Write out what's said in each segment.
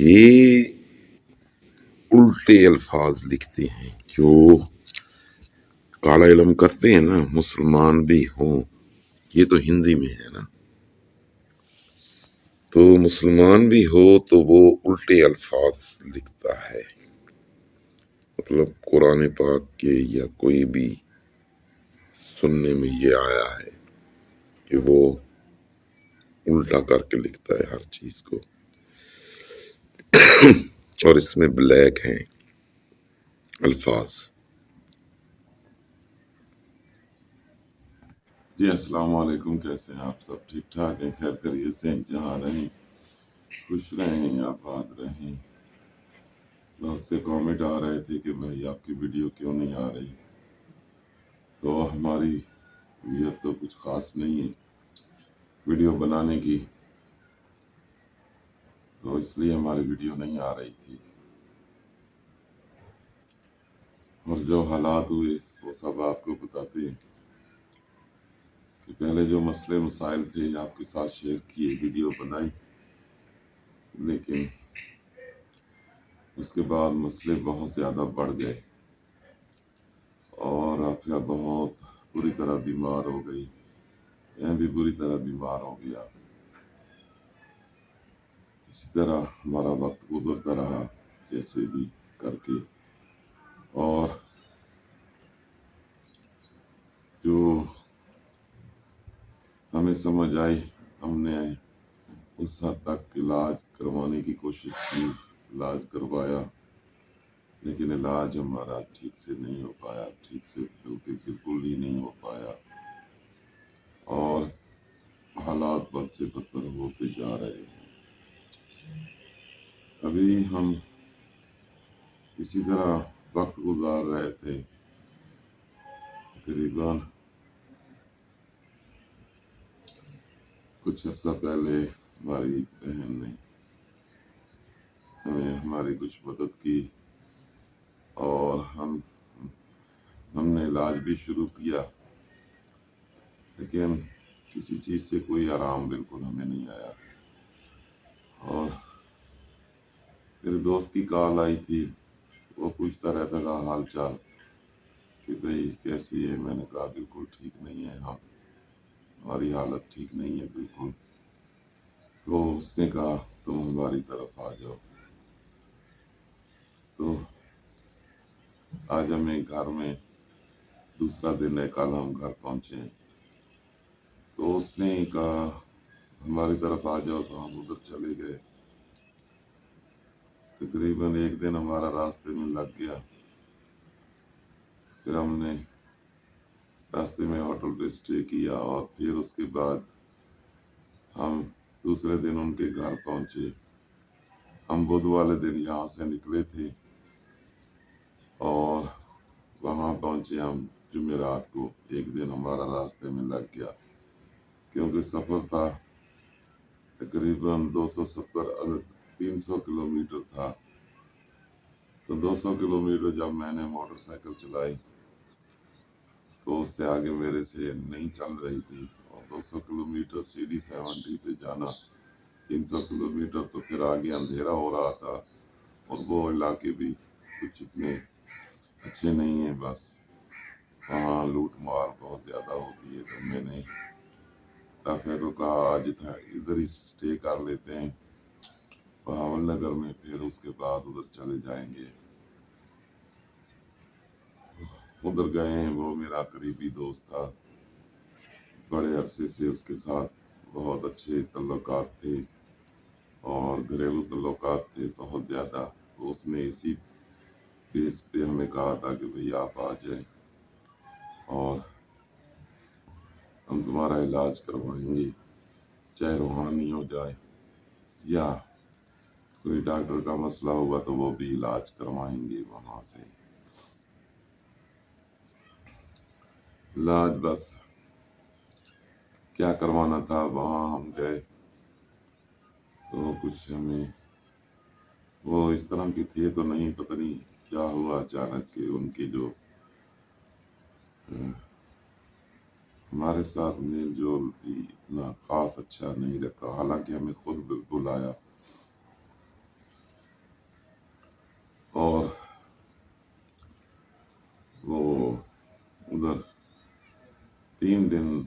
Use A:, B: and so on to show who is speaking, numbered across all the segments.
A: یہ الٹے الفاظ لکھتے ہیں جو کالا علم کرتے ہیں نا، مسلمان بھی ہوں، یہ تو ہندی میں ہے نا، تو مسلمان بھی ہو تو وہ الٹے الفاظ لکھتا ہے، مطلب قرآن پاک کے یا کوئی بھی سننے میں یہ آیا ہے کہ وہ الٹا کر کے لکھتا ہے ہر چیز کو، اور اس میں بلیک ہیں الفاظ۔ جی السلام علیکم، کیسے ہیں آپ؟ سب ٹھیک ٹھاک ہیں، خیر خیریت سے ہیں؟ جہاں رہیں خوش رہیں، آباد رہیں۔ بہت سے کامنٹ آ رہے تھے کہ بھائی آپ کی ویڈیو کیوں نہیں آ رہی، تو ہماری نیت تو کچھ خاص نہیں ہے ویڈیو بنانے کی، تو اس لیے ہماری ویڈیو نہیں آ رہی تھی، اور جو حالات ہوئے وہ سب آپ کو بتاتے ہیں کہ پہلے جو مسئلے مسائل تھے آپ کے ساتھ شیئر کیے، ویڈیو بنائی، لیکن اس کے بعد مسئلے بہت زیادہ بڑھ گئے اور رافعہ بہت بری طرح بیمار ہو گئی، میں بھی بری طرح بیمار ہو گیا۔ اسی طرح ہمارا وقت گزرتا رہا جیسے بھی کر کے، اور جو ہمیں سمجھ آئی ہم نے اس حد تک علاج کروانے کی کوشش کی، علاج کروایا، لیکن علاج ہمارا ٹھیک سے نہیں ہو پایا، ٹھیک سے بالکل ہی نہیں ہو پایا، اور حالات بد سے بدتر ہوتے جا رہے ہیں۔ ابھی ہم اسی طرح وقت گزار رہے تھے، تقریباً کچھ عرصہ پہلے ہماری بہن نے ہماری کچھ مدد کی، اور ہم نے علاج بھی شروع کیا، لیکن کسی چیز سے کوئی آرام بالکل ہمیں نہیں آیا۔ اور میرے دوست کی کال آئی تھی، وہ پوچھتا رہتا تھا حال چال کہ بھئی کیسی ہے، میں نے کہا بالکل ٹھیک نہیں ہے، ہماری حالت ٹھیک نہیں ہے بالکل، تو اس نے کہا تم ہماری طرف آ جاؤ، تو آج ہمیں گھر میں دوسرا دن ہے، کل ہم گھر پہنچے، تو اس نے کہا ہماری طرف آ جاؤ، تو ہم ادھر چلے گئے۔ تقریباً ایک دن ہمارا راستے میں لگ گیا، پھر ہم نے راستے میں ہوٹل پہ اسٹے کیا، اور پھر اس کے بعد ہم دوسرے دن ان کے گھر پہنچے۔ ہم بدھ والے دن یہاں سے نکلے تھے اور وہاں پہنچے ہم جمعرات کو، ایک دن ہمارا راستے میں لگ گیا، کیونکہ سفر تھا تقریباً 300 کلومیٹر تھا، تو 200 کلومیٹر جب میں نے موٹر سائیکل چلائی تو اس سے آگے میرے سے نہیں چل رہی تھی، اور 200 کلومیٹر CD70 پہ جانا، 300 کلومیٹر تو پھر آگے اندھیرا ہو رہا تھا، اور وہ علاقے بھی کچھ اتنے اچھے نہیں ہیں، بس وہاں لوٹ مار بہت زیادہ ہوتی ہے، تو میں نے رافعہ کو کہا آج ادھر ہی اسٹے کر لیتے ہیں بہاول نگر میں، پھر اس کے بعد ادھر چلے جائیں گے۔ ادھر گئے ہیں، وہ میرا قریبی دوست تھا، بڑے عرصے سے اس کے ساتھ بہت اچھے تعلقات تھے، اور گھریلو تعلقات تھے بہت زیادہ، تو اس نے اسی بیس پہ ہمیں کہا تھا کہ بھئی آپ آ جائیں اور ہم تمہارا علاج کروائیں گے، چاہے روحانی ہو جائے یا کوئی ڈاکٹر کا مسئلہ ہوگا تو وہ بھی علاج کروائیں گے وہاں سے۔ علاج بس کیا کروانا تھا، وہاں ہم گئے تو کچھ ہمیں وہ اس طرح کے تھے تو نہیں، پتہ نہیں کیا ہوا اچانک کہ ان کے جو ہمارے ساتھ میل جول بھی اتنا خاص اچھا نہیں رکھا، حالانکہ ہمیں خود بلایا اور وہ ادھر 3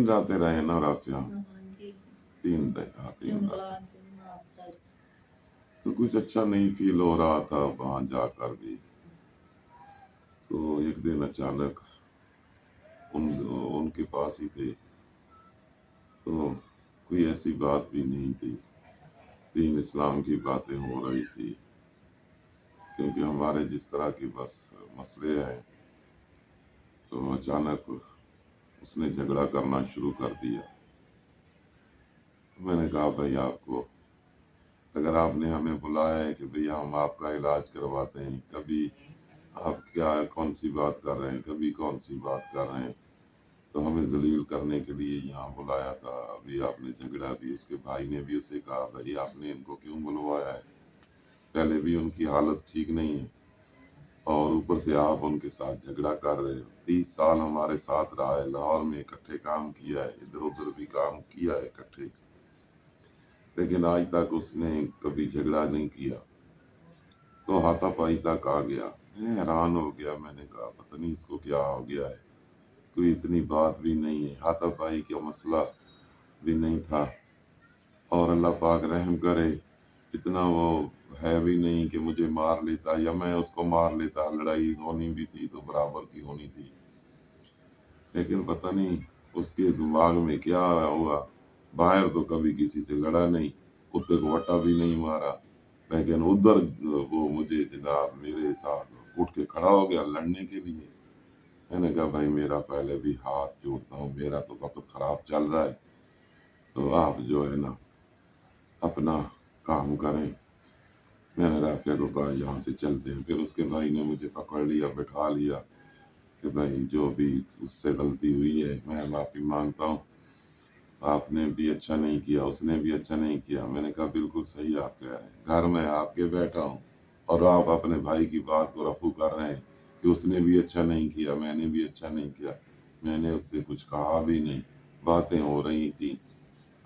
A: راتیں رہے نا رافیہ، 3 راتیں، تو کچھ اچھا نہیں فیل ہو رہا تھا وہاں جا کر بھی. تو ایک دن اچانک ان کے پاس ہی تھے، تو کوئی ایسی بات بھی نہیں تھی، دین اسلام کی باتیں ہو رہی تھی، کیونکہ ہمارے جس طرح کی بس مسئلے ہیں. تو اچانک اس نے جھگڑا کرنا شروع کر دیا. میں نے کہا بھائی آپ کو اگر آپ نے ہمیں بلایا ہے کہ بھئی ہم آپ کا علاج کرواتے ہیں، کبھی آپ کون سی بات کر رہے ہیں، کبھی کون سی بات کر رہے ہیں، تو ہمیں ذلیل کرنے کے لیے یہاں بلایا تھا. ابھی آپ نے جھگڑا بھی، اس کے بھائی نے بھی اسے کہا بھائی آپ نے ان کو کیوں بلوایا ہے، پہلے بھی ان کی حالت ٹھیک نہیں ہے اور اوپر سے آپ ان کے ساتھ جھگڑا کر رہے ہو. 30 سال ہمارے ساتھ رہا ہے، لاہور میں اکٹھے کام کیا ہے، ادھر ادھر بھی کام کیا ہے اکٹھے، لیکن آج تک اس نے کبھی جھگڑا نہیں کیا. تو ہاتھا پائی تک آ گیا. میں حیران ہو گیا، میں نے کہا پتہ نہیں اس کو کیا ہو گیا ہے، کوئی اتنی بات بھی نہیں ہے، ہاتھا پائی کا مسئلہ بھی نہیں تھا. اور اللہ پاک رحم کرے، اتنا وہ ہے بھی نہیں کہ مجھے مار لیتا یا میں اس کو مار لیتا. لڑائی ہونی بھی تھی تو برابر کی ہونی تھی، لیکن پتہ نہیں اس کے دماغ میں کیا ہوا. باہر تو کبھی کسی سے لڑا نہیں، کتے کو وٹا بھی نہیں مارا، لیکن ادھر وہ مجھے جناب میرے ساتھ اٹھ کے کھڑا ہو گیا لڑنے کے لیے. میں نے کہا بھائی میرا پہلے بھی ہاتھ جوڑتا ہوں، میرا تو وقت خراب چل رہا ہے، تو آپ جو ہے نا اپنا کام کریں. میں نے رافیہ کو کہا یہاں سے چلتے ہیں. پھر اس کے بھائی نے مجھے پکڑ لیا، بٹھا لیا کہ بھائی جو بھی اس سے غلطی ہوئی ہے میں معافی مانگتا ہوں، آپ نے بھی اچھا نہیں کیا، اس نے بھی اچھا نہیں کیا. میں نے کہا بالکل صحیح آپ کہہ رہے ہیں، گھر میں آپ کے بیٹھا ہوں اور آپ اپنے بھائی کی بات کو رفع کر رہے ہیں کہ اس نے بھی اچھا نہیں کیا، میں نے بھی اچھا نہیں کیا. میں نے اس سے کچھ کہا بھی نہیں، باتیں ہو رہی تھیں،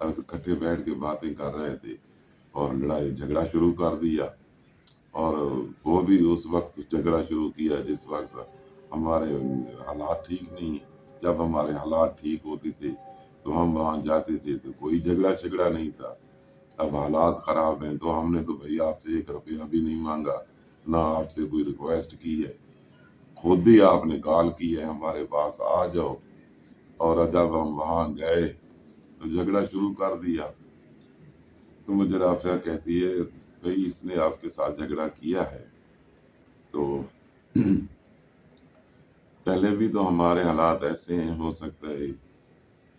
A: اکٹھے بیٹھ کے باتیں کر رہے تھے اور لڑائی جھگڑا شروع کر دیا. اور وہ بھی اس وقت جھگڑا شروع کیا جس وقت ہمارے حالات ٹھیک نہیں ہیں. جب ہمارے حالات ٹھیک ہوتے تھے تو ہم وہاں جاتے تھے تو کوئی جھگڑا نہیں تھا. اب حالات خراب ہیں تو ہم نے تو بھئی آپ سے 1 روپیہ بھی نہیں مانگا، نہ آپ سے کوئی ریکویسٹ کی ہے، خود ہی آپ نے کال کی ہے ہمارے پاس آ جاؤ. اور جب ہم وہاں گئے تو جھگڑا شروع کر دیا. تو مجھے رافیہ کہتی ہے بھئی اس نے آپ کے ساتھ جھگڑا کیا ہے تو پہلے بھی تو ہمارے حالات ایسے ہیں، ہو سکتا ہے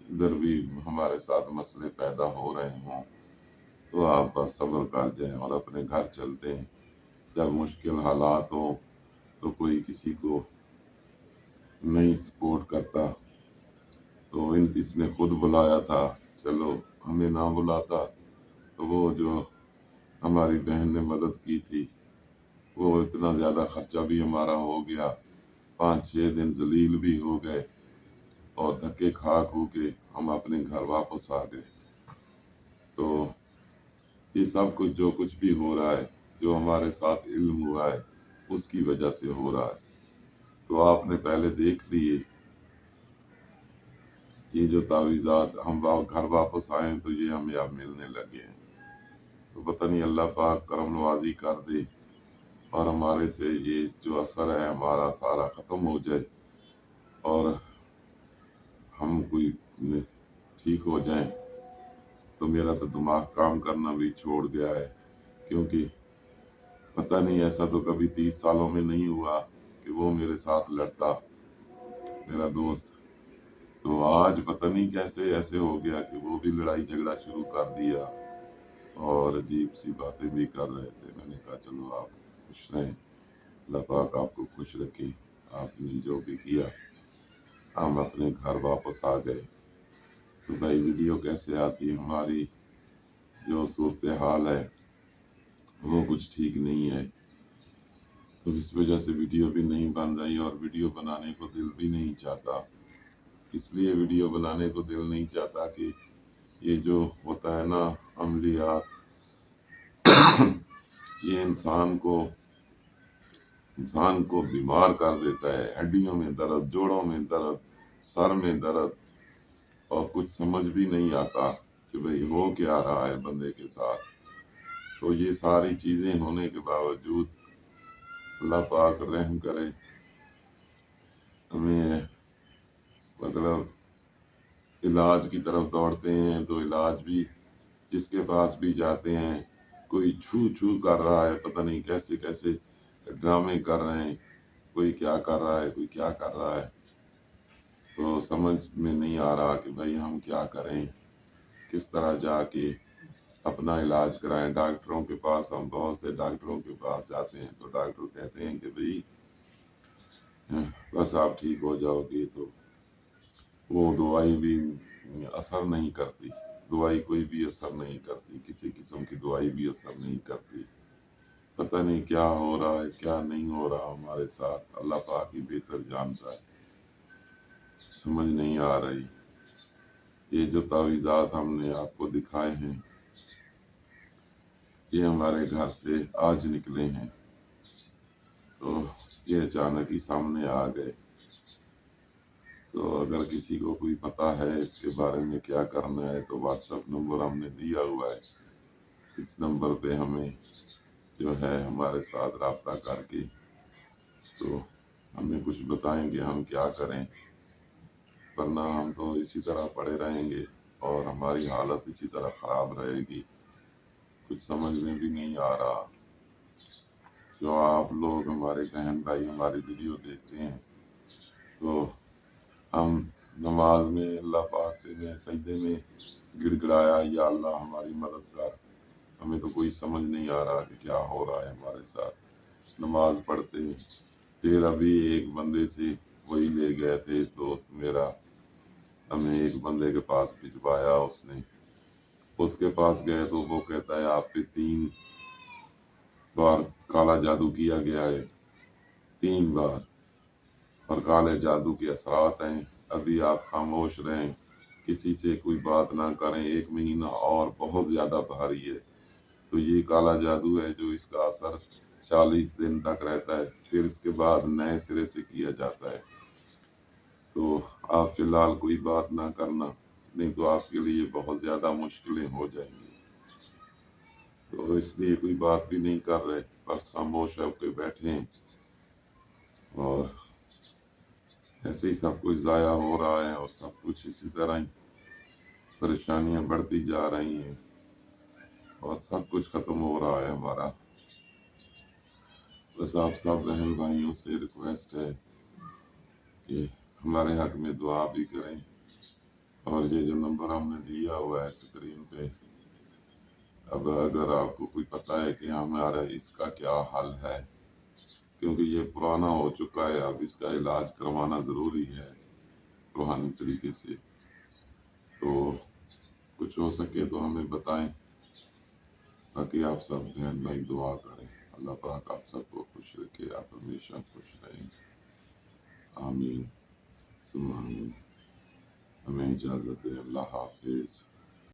A: ادھر بھی ہمارے ساتھ مسئلے پیدا ہو رہے ہوں، تو آپ بس صبر کر جائیں اور اپنے گھر چلتے ہیں. جب مشکل حالات ہوں تو کوئی کسی کو نہیں سپورٹ کرتا، تو اس نے خود بلایا تھا. چلو ہمیں نہ بلاتا تو وہ جو ہماری بہن نے مدد کی تھی وہ اتنا زیادہ خرچہ بھی ہمارا ہو گیا، 5-6 دن ذلیل بھی ہو گئے اور دھکے کھا کے ہم اپنے گھر واپس آ گئے. تو یہ سب کچھ جو کچھ بھی ہو رہا ہے، جو ہمارے ساتھ علم ہوا ہے اس کی وجہ سے ہو رہا ہے. تو آپ نے پہلے دیکھ لیے یہ جو تعویذات، ہم گھر واپس آئے ہیں تو یہ ہمیں اب ملنے لگے ہیں. تو پتہ نہیں اللہ پاک کرم نوازی کر دے اور ہمارے سے یہ جو اثر ہے ہمارا سارا ختم ہو جائے اور ہم کوئی ٹھیک ہو جائیں. تو میرا تو دماغ کام کرنا بھی چھوڑ گیا ہے، کیونکہ پتہ نہیں ایسا تو کبھی 30 سالوں میں نہیں ہوا کہ وہ میرے ساتھ لڑتا میرا دوست. تو آج پتہ نہیں کیسے ایسے ہو گیا کہ وہ بھی لڑائی جھگڑا شروع کر دیا اور عجیب سی باتیں بھی کر رہے تھے. میں نے کہا چلو آپ خوش رہیں، اللہ پاک آپ کو خوش رکھے. آپ نے جو بھی کیا، ہم اپنے گھر واپس آ گئے. تو بھائی ویڈیو کیسے آتی ہے، ہماری جو صورتحال ہے وہ کچھ ٹھیک نہیں ہے، تو اس وجہ سے ویڈیو بھی نہیں بن رہی اور ویڈیو بنانے کو دل بھی نہیں چاہتا. اس لیے ویڈیو بنانے کو دل نہیں چاہتا کہ یہ جو ہوتا ہے نا عملیات یہ انسان کو بیمار کر دیتا ہے، ہڈیوں میں درد، جوڑوں میں درد، سر میں درد، اور کچھ سمجھ بھی نہیں آتا کہ بھئی ہو کیا رہا ہے بندے کے ساتھ۔ تو یہ ساری چیزیں ہونے کے باوجود اللہ پاک رحم کرے، ہمیں مطلب علاج کی طرف دوڑتے ہیں تو علاج بھی جس کے پاس بھی جاتے ہیں کوئی چھو کر رہا ہے، پتہ نہیں کیسے کیسے ڈرامے کر رہے ہیں، کوئی کیا کر رہا ہے، کوئی کیا کر رہا ہے، تو سمجھ میں نہیں آ رہا کہ بھائی ہم کیا کریں، کس طرح جا کے اپنا علاج کرائیں۔ ڈاکٹروں کے پاس، ہم بہت سے ڈاکٹروں کے پاس جاتے ہیں تو ڈاکٹر کہتے ہیں کہ بھئی بس آپ ٹھیک ہو جاؤ گے، تو وہ دوائی بھی اثر نہیں کرتی، دوائی کوئی بھی اثر نہیں کرتی، کسی قسم کی دوائی بھی اثر نہیں کرتی۔ پتہ نہیں کیا ہو رہا ہے، کیا نہیں ہو رہا ہمارے ساتھ، اللہ پاک ہی بہتر جانتا ہے، سمجھ نہیں آ رہی۔ یہ جو تعویذات ہم نے آپ کو دکھائے ہیں، یہ ہمارے گھر سے آج نکلے ہیں، تو یہ اچانک ہی سامنے آ گئے۔ تو اگر کسی کو کوئی پتہ ہے اس کے بارے میں کیا کرنا ہے تو واٹس ایپ نمبر ہم نے دیا ہوا ہے، اس نمبر پہ ہمیں جو ہے ہمارے ساتھ رابطہ کر کے تو ہمیں کچھ بتائیں کہ ہم کیا کریں، ورنہ ہم تو اسی طرح پڑے رہیں گے اور ہماری حالت اسی طرح خراب رہے گی، کچھ سمجھ میں بھی نہیں آ رہا۔ جو آپ لوگ ہمارے بہن بھائی ہماری ویڈیو دیکھتے ہیں تو ہم نماز میں اللہ پاک سے میں سجدے میں گڑ گڑایا یا اللہ ہماری مدد کر، ہمیں تو کوئی سمجھ نہیں آ رہا کہ کیا ہو رہا ہے ہمارے ساتھ۔ نماز پڑھتے ہیں، پھر ابھی ایک بندے سے وہی لے گئے تھے دوست میرا، ہمیں ایک بندے کے پاس بھجوایا اس کے پاس گئے تو وہ کہتا ہے آپ پہ 3 بار کالا جادو کیا گیا ہے، 3 بار، اور کالے جادو کے اثرات ہیں، ابھی آپ خاموش رہیں، کسی سے کوئی بات نہ کریں، 1 مہینہ اور بہت زیادہ بھاری ہے۔ تو یہ کالا جادو ہے جو اس کا اثر 40 دن تک رہتا ہے، پھر اس کے بعد نئے سرے سے کیا جاتا ہے۔ تو آپ فی الحال کوئی بات نہ کرنا، نہیں تو آپ کے لیے بہت زیادہ مشکلیں ہو جائیں گی۔ تو اس لیے کوئی بات بھی نہیں کر رہے، بس خاموش ہو کے بیٹھے ہیں، اور ایسے ہی سب کچھ ضائع ہو رہا ہے اور سب کچھ اسی طرح ہی پریشانیاں بڑھتی جا رہی ہیں اور سب کچھ ختم ہو رہا ہے ہمارا۔ بس آپ سب بہن بھائیوں سے ریکویسٹ ہے کہ ہمارے حق میں دعا بھی کریں، اور یہ جو نمبر ہم نے دیا ہوا ہے اسکرین پہ، اب اگر آپ کو کوئی پتہ ہے کہ ہمارا اس کا کیا حل ہے، کیونکہ یہ پرانا ہو چکا ہے، اب اس کا علاج کروانا ضروری ہے روحانی طریقے سے، تو کچھ ہو سکے تو ہمیں بتائیں، باقی آپ سب بہن بھائی دعا کریں، اللہ پاک آپ سب کو خوش رکھے، آپ ہمیشہ خوش رہیں، آمین ثم آمین۔ ہمیں اجازت دے، اللہ حافظ۔